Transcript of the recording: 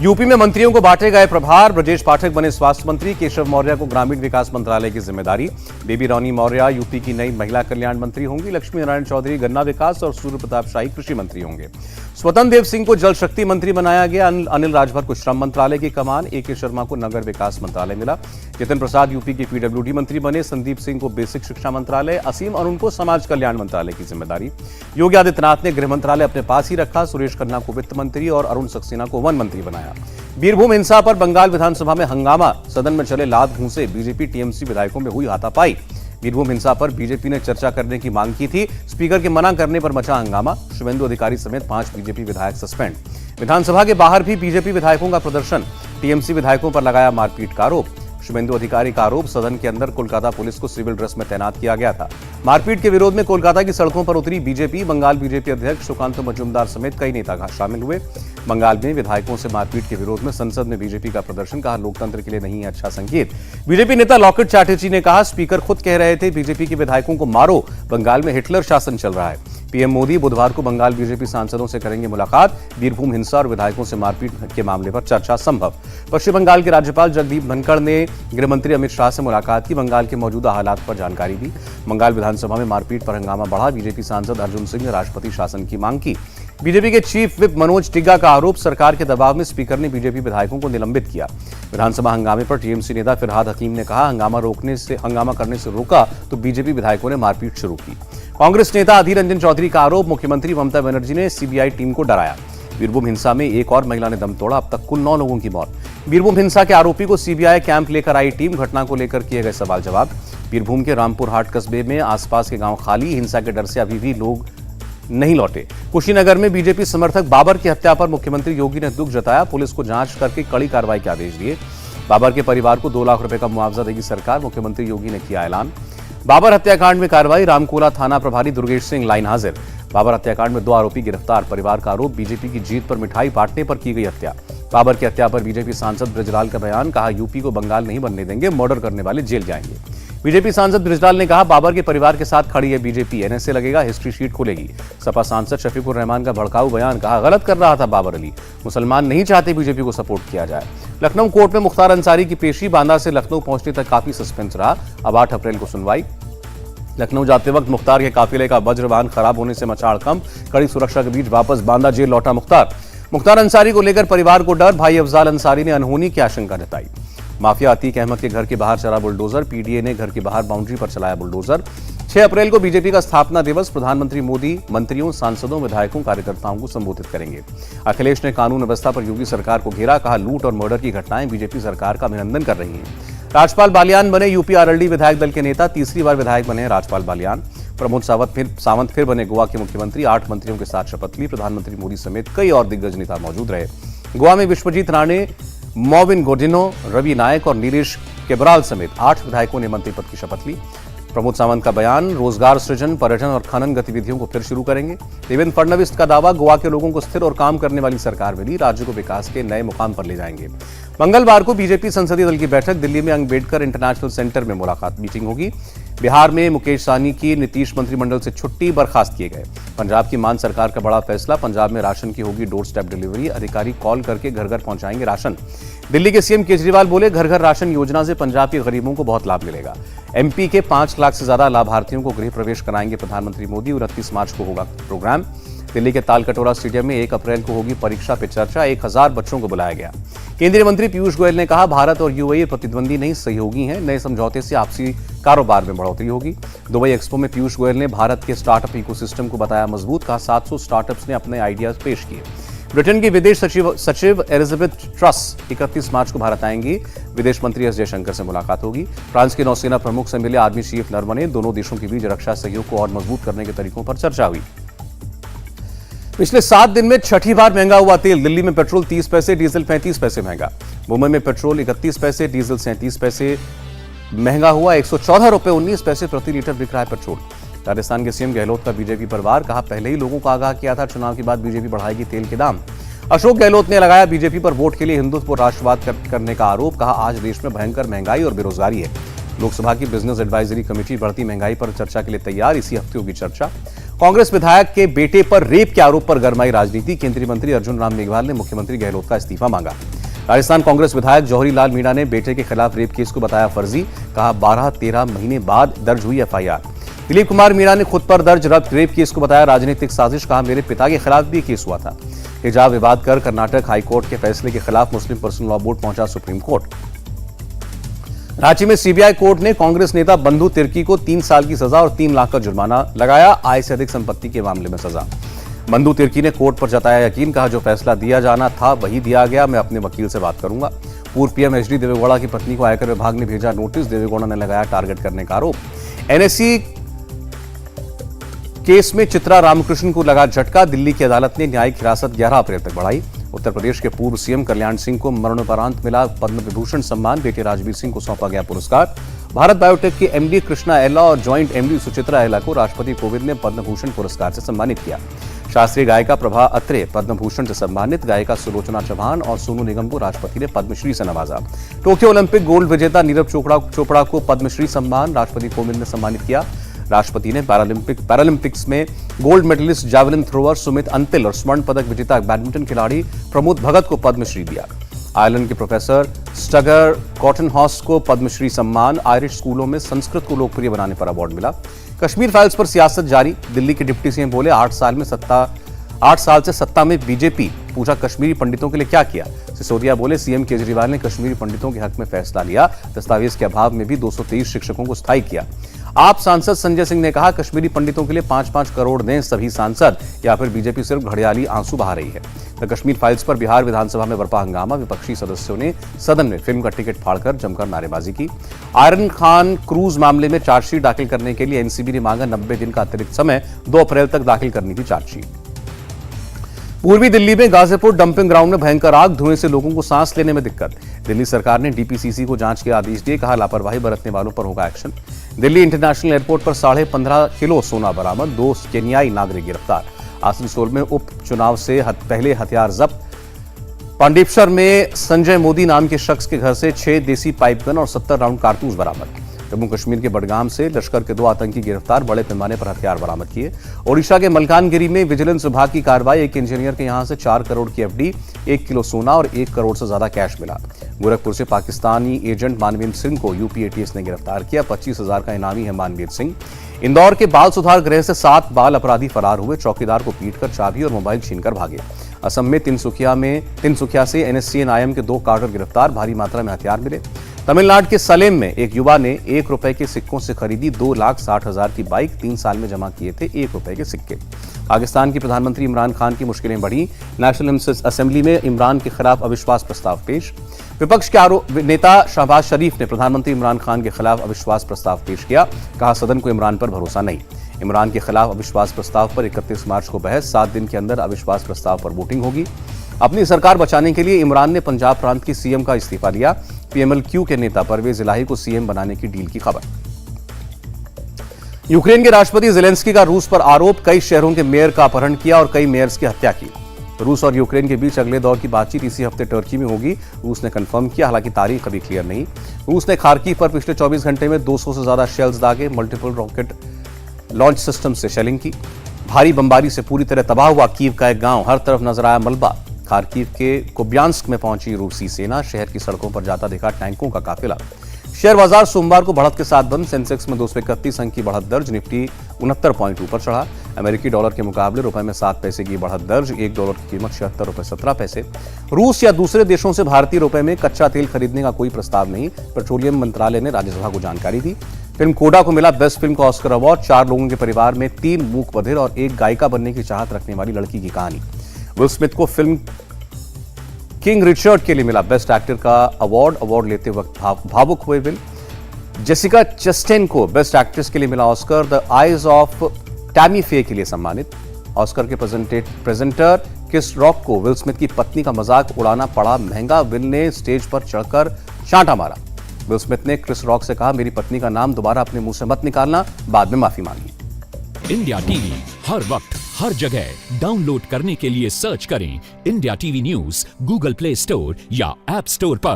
UP में मंत्रियों को बांटे गए प्रभार। ब्रजेश पाठक बने स्वास्थ्य मंत्री। केशव मौर्य को ग्रामीण विकास मंत्रालय की जिम्मेदारी। बेबी रानी मौर्य यूपी की नई महिला कल्याण मंत्री होंगी। लक्ष्मी नारायण चौधरी गन्ना विकास और सूर्य प्रताप शाही कृषि मंत्री होंगे। स्वतंत्र देव सिंह को जल शक्ति मंत्री बनाया गया। अनिल राजभर को श्रम मंत्रालय की कमान। ए.के. शर्मा को नगर विकास मंत्रालय मिला। जितिन प्रसाद यूपी के पीडब्ल्यूडी मंत्री बने। संदीप सिंह को बेसिक शिक्षा मंत्रालय। असीम अरुण को समाज कल्याण मंत्रालय की जिम्मेदारी। योगी आदित्यनाथ ने गृह मंत्रालय अपने पास ही रखा। सुरेश खन्ना को वित्त मंत्री और अरुण सक्सेना को वन मंत्री बनाया। बीरभूम हिंसा पर बंगाल विधानसभा में हंगामा। सदन में चले लात घूंसे। बीजेपी टीएमसी विधायकों में हुई हाथापाई। बीरभूम हिंसा पर बीजेपी ने चर्चा करने की मांग की थी। स्पीकर के मना करने पर मचा हंगामा। शुभेंदु अधिकारी समेत 5 बीजेपी विधायक सस्पेंड। विधानसभा के बाहर भी बीजेपी विधायकों का प्रदर्शन। टीएमसी विधायकों पर लगाया मारपीट का आरोप। शुभेंदु अधिकारी का आरोप, सदन के अंदर कोलकाता पुलिस को सिविल ड्रेस में तैनात किया गया था। मारपीट के विरोध में कोलकाता की सड़कों पर उतरी बीजेपी। बंगाल बीजेपी अध्यक्ष सुकांत मजूमदार समेत कई नेता शामिल हुए। बंगाल में विधायकों से मारपीट के विरोध में संसद में बीजेपी का प्रदर्शन। कहा, लोकतंत्र के लिए नहीं है अच्छा संकेत। बीजेपी नेता लॉकेट चैटर्जी ने कहा, स्पीकर खुद कह रहे थे बीजेपी के विधायकों को मारो, बंगाल में हिटलर शासन चल रहा है। पीएम मोदी बुधवार को बंगाल बीजेपी सांसदों से करेंगे मुलाकात। बीरभूम हिंसा और विधायकों से मारपीट के मामले पर चर्चा संभव। पश्चिम बंगाल के राज्यपाल जगदीप धनखड़ ने गृहमंत्री अमित शाह से मुलाकात की। बंगाल के मौजूदा हालात पर जानकारी दी। बंगाल विधानसभा में मारपीट पर हंगामा बढ़ा। बीजेपी सांसद अर्जुन सिंह ने राष्ट्रपति शासन की मांग की। बीजेपी के चीफ विप मनोज टिग्गा का आरोप, सरकार के दबाव में स्पीकर ने बीजेपी विधायकों को निलंबित किया। विधानसभा हंगामे पर टीएमसी नेता फिरहाद हकीम ने कहा, हंगामा करने से रोका तो बीजेपी विधायकों ने मारपीट शुरू की। कांग्रेस नेता अधीर रंजन चौधरी का आरोप, मुख्यमंत्री ममता बनर्जी ने सीबीआई टीम को डराया। बीरभूम हिंसा में एक और महिला ने दम तोड़ा। अब तक कुल 9 लोगों की मौत। बीरभूम हिंसा के आरोपी को सीबीआई कैंप लेकर आई टीम। घटना को लेकर किए गए सवाल जवाब। बीरभूम के रामपुर हाट कस्बे में आसपास के गांव खाली। हिंसा के डर से अभी भी लोग नहीं लौटे। कुशीनगर में बीजेपी समर्थक बाबर की हत्या पर मुख्यमंत्री योगी ने दुख जताया। पुलिस को जांच करके कड़ी कार्रवाई के आदेश दिए। बाबर के परिवार को 2 लाख रुपए का मुआवजा देगी सरकार। मुख्यमंत्री योगी ने किया ऐलान। बाबर हत्याकांड में कार्रवाई। रामकोला थाना प्रभारी दुर्गेश सिंह लाइन हाजिर। बाबर हत्याकांड में 2 आरोपी गिरफ्तार। परिवार का आरोप, बीजेपी की जीत पर मिठाई बांटने पर की गई हत्या। बाबर की हत्या पर बीजेपी सांसद बृजलाल का बयान। कहा, यूपी को बंगाल नहीं बनने देंगे, मर्डर करने वाले जेल जाएंगे। बीजेपी सांसद बृजलाल ने कहा, बाबर के परिवार के साथ खड़ी है बीजेपी। एनएसए लगेगा, हिस्ट्री शीट खुलेगी। सपा सांसद शफीकुर रहमान का भड़काऊ बयान। कहा, गलत कर रहा था बाबर अली। मुसलमान नहीं चाहते बीजेपी को सपोर्ट किया जाए। लखनऊ कोर्ट में मुख्तार अंसारी की पेशी। बांदा से लखनऊ पहुंचने तक काफी सस्पेंस रहा। अब 8 अप्रैल को सुनवाई। लखनऊ जाते वक्त मुख्तार के काफिले का वज्रवाहन खराब होने से मचा हड़कंप। कड़ी सुरक्षा के बीच वापस बांदा जेल लौटा मुख्तार अंसारी को लेकर परिवार को डर। भाई अफजाल अंसारी ने अनहोनी की आशंका जताई। माफिया अतीक अहमद के घर के बाहर चला बुलडोजर। पीडीए ने घर के बाहर बाउंड्री पर चलाया बुलडोजर। 6 अप्रैल को बीजेपी का स्थापना दिवस। प्रधानमंत्री मोदी मंत्रियों, सांसदों, विधायकों, कार्यकर्ताओं को संबोधित करेंगे। अखिलेश ने कानून व्यवस्था पर योगी सरकार को घेरा। कहा, लूट और मर्डर की घटनाएं बीजेपी सरकार का अभिनंदन कर रही हैं। राजपाल बालियान बने यूपी आरएलडी विधायक दल के नेता। तीसरी बार विधायक बने राजपाल बालियान। प्रमोद सावंत फिर बने गोवा के मुख्यमंत्री। 8 मंत्रियों के साथ शपथ ली। प्रधानमंत्री मोदी समेत कई और दिग्गज नेता मौजूद रहे। गोवा में विश्वजीत राणे, मॉविन गोडिनो, रवि नायक और नीलेश केबराल समेत 8 विधायकों ने मंत्री पद की शपथ ली। प्रमोद सावंत का बयान, रोजगार सृजन, पर्यटन और खनन गतिविधियों को फिर शुरू करेंगे। देवेंद्र फडणवीस का दावा, गोवा के लोगों को स्थिर और काम करने वाली सरकार मिली। राज्य को विकास के नए मुकाम पर ले जाएंगे। मंगलवार को बीजेपी संसदीय दल की बैठक। दिल्ली में अंबेडकर इंटरनेशनल सेंटर में मीटिंग होगी। बिहार में मुकेश सहनी की नीतीश मंत्रिमंडल से छुट्टी, बर्खास्त किए गए। पंजाब की मान सरकार का बड़ा फैसला। पंजाब में राशन की होगी डोर स्टेप डिलीवरी। अधिकारी कॉल करके घर घर पहुंचाएंगे राशन। दिल्ली के सीएम केजरीवाल बोले, घर घर राशन योजना से पंजाब के गरीबों को बहुत लाभ मिलेगा। एमपी के 5 लाख से ज्यादा लाभार्थियों को गृह प्रवेश कराएंगे प्रधानमंत्री मोदी। 29 मार्च को होगा प्रोग्राम। दिल्ली के तालकटोरा स्टेडियम में 1 अप्रैल को होगी परीक्षा पे चर्चा। 1000 बच्चों को बुलाया गया। केंद्रीय मंत्री पीयूष गोयल ने कहा, भारत और यूएई प्रतिद्वंदी नहीं, सहयोगी हैं। नए समझौते से आपसी कारोबार में बढ़ोतरी होगी। दुबई एक्सपो में पीयूष गोयल ने भारत के स्टार्टअप इकोसिस्टम को बताया मजबूत। कहा, 700 स्टार्टअप्स ने अपने आइडियाज पेश किए। ब्रिटेन की विदेश सचिव एलिजाबेथ ट्रस 31 मार्च को भारत आएंगी। विदेश मंत्री एस जयशंकर से मुलाकात होगी। फ्रांस के नौसेना प्रमुख से मिले आर्मी चीफ नरवणे। दोनों देशों के बीच रक्षा सहयोग को और मजबूत करने के तरीकों पर चर्चा हुई। पिछले 7 दिन में छठी बार महंगा हुआ तेल। दिल्ली में पेट्रोल 30 पैसे, डीजल 35 पैसे महंगा। मुंबई में पेट्रोल 31 पैसे, डीजल 37 पैसे महंगा हुआ। 114 रुपए 19 पैसे प्रति लीटर बिक रहा है पेट्रोल। राजस्थान के सीएम गहलोत का बीजेपी पर वार। कहा, पहले ही लोगों को आगाह किया था, चुनाव के बाद बीजेपी बढ़ाएगी तेल के दाम। अशोक गहलोत ने लगाया बीजेपी पर वोट के लिए हिंदुत्व और राष्ट्रवाद करने का आरोप। कहा, आज देश में भयंकर महंगाई और बेरोजगारी है। लोकसभा की बिजनेस एडवाइजरी कमेटी बढ़ती महंगाई पर चर्चा के लिए तैयार। इसी हफ्ते होगी चर्चा। कांग्रेस विधायक के बेटे पर रेप के आरोप पर गरमाई राजनीति। केंद्रीय मंत्री अर्जुन राम मेघवाल ने मुख्यमंत्री गहलोत का इस्तीफा मांगा। राजस्थान कांग्रेस विधायक जौहरी लाल मीणा ने बेटे के खिलाफ रेप केस को बताया फर्जी। कहा 12-13 महीने बाद दर्ज हुई एफआईआर। दिलीप कुमार मीणा ने खुद पर दर्ज रेप केस को बताया राजनीतिक साजिश। कहा मेरे पिता के खिलाफ भी केस हुआ था। हिजाब विवाद कर कर्नाटक हाईकोर्ट के फैसले के खिलाफ मुस्लिम पर्सनल लॉ बोर्ड पहुंचा सुप्रीम कोर्ट। रांची में सीबीआई कोर्ट ने कांग्रेस नेता बंधु तिर्की को 3 साल की सजा और 3 लाख का जुर्माना लगाया। आय से अधिक संपत्ति के मामले में सजा। बंधु तिर्की ने कोर्ट पर जताया यकीन। कहा जो फैसला दिया जाना था वही दिया गया। मैं अपने वकील से बात करूंगा। पूर्व पीएम एचडी देवेगौड़ा की पत्नी को आयकर विभाग ने भेजा नोटिस। देवेगौड़ा ने लगाया टारगेट करने का आरोप। एनएससी केस में चित्रा रामकृष्ण को लगा झटका। दिल्ली की अदालत ने न्यायिक हिरासत 11 अप्रैल तक बढ़ाई। उत्तर प्रदेश के पूर्व सीएम कल्याण सिंह को मरणोपरांत मिला पद्म विभूषण सम्मान। बेटे राजवीर सिंह को सौंपा गया पुरस्कार। भारत बायोटेक की एमडी कृष्णा एल्ला और ज्वाइंट एमडी सुचित्रा एल्ला को राष्ट्रपति कोविंद ने पद्म भूषण पुरस्कार से सम्मानित किया। शास्त्रीय गायिका प्रभा अत्रे पद्म भूषण से सम्मानित। गायिका सुलोचना चौहान और सोनू निगम को राष्ट्रपति ने पद्मश्री से नवाजा। टोक्यो ओलंपिक गोल्ड विजेता नीरज चोपड़ा को पद्मश्री सम्मान राष्ट्रपति कोविंद ने सम्मानित किया। राष्ट्रपति ने पैरालंपिक्स में gold medalist javelin thrower Sumit Antil और स्वर्ण पदक विजेता बैडमिंटन खिलाड़ी प्रमोद भगत को पद्मश्री दिया। आयरलैंड के प्रोफेसर स्टगर कॉटनहॉस को पद्मश्री सम्मान। आयरिश स्कूलों में संस्कृत को लोकप्रिय बनाने पर अवार्ड मिला। कश्मीर फाइल्स पर सियासत जारी। दिल्ली के डिप्टी सीएम बोले 8 साल से सत्ता में बीजेपी। पूछा कश्मीरी पंडितों के लिए क्या किया। सिसोदिया बोले सीएम केजरीवाल ने कश्मीरी पंडितों के हक में फैसला लिया। दस्तावेज के अभाव में भी 223 शिक्षकों को स्थायी किया। आप सांसद संजय सिंह ने कहा कश्मीरी पंडितों के लिए 5-5 करोड़ दें सभी सांसद, या फिर बीजेपी सिर्फ घड़ियाली आंसू बहा रही है। द कश्मीर फाइल्स पर बिहार विधानसभा में बरपा हंगामा। विपक्षी सदस्यों ने सदन में फिल्म का टिकट फाड़कर जमकर नारेबाजी की। आयरन खान क्रूज मामले में चार्जशीट दाखिल करने के लिए एनसीबी ने मांगा 90 दिन का अतिरिक्त समय। 2 अप्रैल तक दाखिल करनी थी चार्जशीट। पूर्वी दिल्ली में गाजीपुर डंपिंग ग्राउंड में भयंकर आग। धुएं से लोगों को सांस लेने में दिक्कत। दिल्ली सरकार ने डीपीसीसी को जांच के आदेश दिए। कहा लापरवाही बरतने वालों पर होगा एक्शन। दिल्ली इंटरनेशनल एयरपोर्ट पर 15.5 किलो सोना बरामद। 2 केन्याई नागरिक गिरफ्तार। आसनसोल में उपचुनाव से पहले हथियार जब्त। पांडेपसर में संजय मोदी नाम के शख्स के घर से 6 देसी पाइप गन और 70 राउंड कारतूस बरामद। जम्मू कश्मीर के बडगाम से लश्कर के 2 आतंकी गिरफ्तार। बड़े पैमाने पर हथियार बरामद किए। ओडिशा के मलकानगिरी में विजिलेंस विभाग की कार्रवाई। एक इंजीनियर के यहां से 4 करोड़ की एफडी, 1 किलो सोना और 1 करोड़ से ज्यादा कैश मिला। गोरखपुर से पाकिस्तानी एजेंट मानवीर सिंह को यूपी एटीएस ने गिरफ्तार किया। 25,000 का इनामी है मानवीर सिंह। इंदौर के बाल सुधार गृह से 7 बाल अपराधी फरार हुए। चौकीदार को पीटकर चाबी और मोबाइल छीनकर भागे। असम में तिनसुकिया से एनएससीएन-आईएम के 2 कार्डर गिरफ्तार। भारी मात्रा में हथियार मिले। तमिलनाडु के सलेम में एक युवा ने 1 रुपए के सिक्कों से खरीदी 2,60,000 की बाइक। 3 साल में जमा किए थे 1 रुपए के सिक्के। पाकिस्तान के प्रधानमंत्री इमरान खान की मुश्किलें बढ़ी। नेशनल असेंबली में इमरान के खिलाफ अविश्वास प्रस्ताव पेश। विपक्ष के नेता शहबाज शरीफ ने प्रधानमंत्री इमरान खान के खिलाफ अविश्वास प्रस्ताव पेश किया। कहा सदन को इमरान पर भरोसा नहीं। इमरान के खिलाफ अविश्वास प्रस्ताव पर 31 मार्च को बहस। 7 दिन के अंदर अविश्वास प्रस्ताव पर वोटिंग होगी। अपनी सरकार बचाने के लिए इमरान ने पंजाब प्रांत की सीएम का इस्तीफा दिया। पीएमएलक्यू के नेता परवेज इलाही को सीएम बनाने की डील की खबर। यूक्रेन के राष्ट्रपति ज़ेलेंस्की का रूस पर आरोप। कई शहरों के मेयर का अपहरण किया और कई मेयर्स की हत्या की। रूस और यूक्रेन के बीच अगले दौर की बातचीत इसी हफ्ते टर्की में होगी। रूस ने कंफर्म किया, हालांकि तारीख अभी क्लियर नहीं। रूस ने खार्किव पर पिछले 24 घंटे में 200 से ज्यादा शेल्स दागे। मल्टीपल रॉकेट लॉन्च सिस्टम से शेलिंग की। भारी बमबारी से पूरी तरह तबाह हुआ कीव का एक गांव। हर तरफ नजर आया मलबा। खार्किव के कुब्यांस्क में पहुंची रूसी सेना। शहर की सड़कों पर जाता दिखा टैंकों का काफिला। शेयर बाजार सोमवार को बढ़त के साथ बंद। सेंसेक्स में 231 अंक की बढ़त दर्ज। निफ्टी 69 पॉइंट ऊपर चढ़ा। अमेरिकी डॉलर के मुकाबले रुपए में 7 पैसे की बढ़त दर्ज। 1 डॉलर की कीमत 76 रुपए 17 पैसे। रूस या दूसरे देशों से भारतीय रुपए में कच्चा तेल खरीदने का कोई प्रस्ताव नहीं। पेट्रोलियम मंत्रालय ने राज्यसभा को जानकारी दी। फिल्म कोडा को मिला बेस्ट फिल्म का ऑस्कर अवार्ड। 4 लोगों के परिवार में 3 मूक बधिर और 1 गायिका बनने की चाहत रखने वाली लड़की की कहानी। विल स्मिथ को फिल्म किंग रिचर्ड के लिए मिला बेस्ट एक्टर का अवार्ड लेते वक्त भावुक हुए विल। जेसिका चस्टेन को बेस्ट एक्ट्रेस के लिए मिला Oscar. The eyes of Tammy फे के लिए सम्मानित। ऑस्कर के प्रेजेंटर क्रिस रॉक को विल स्मिथ की पत्नी का मजाक उड़ाना पड़ा महंगा। विल ने स्टेज पर चढ़कर चांटा मारा। विल स्मिथ ने क्रिस रॉक से कहा, मेरी पत्नी का नाम दोबारा अपने मुंह से मत निकालना। बाद में माफी मांगी। इंडिया टीवी हर वक्त हर जगह डाउनलोड करने के लिए सर्च करें India TV news Google play store या ऐप स्टोर पर।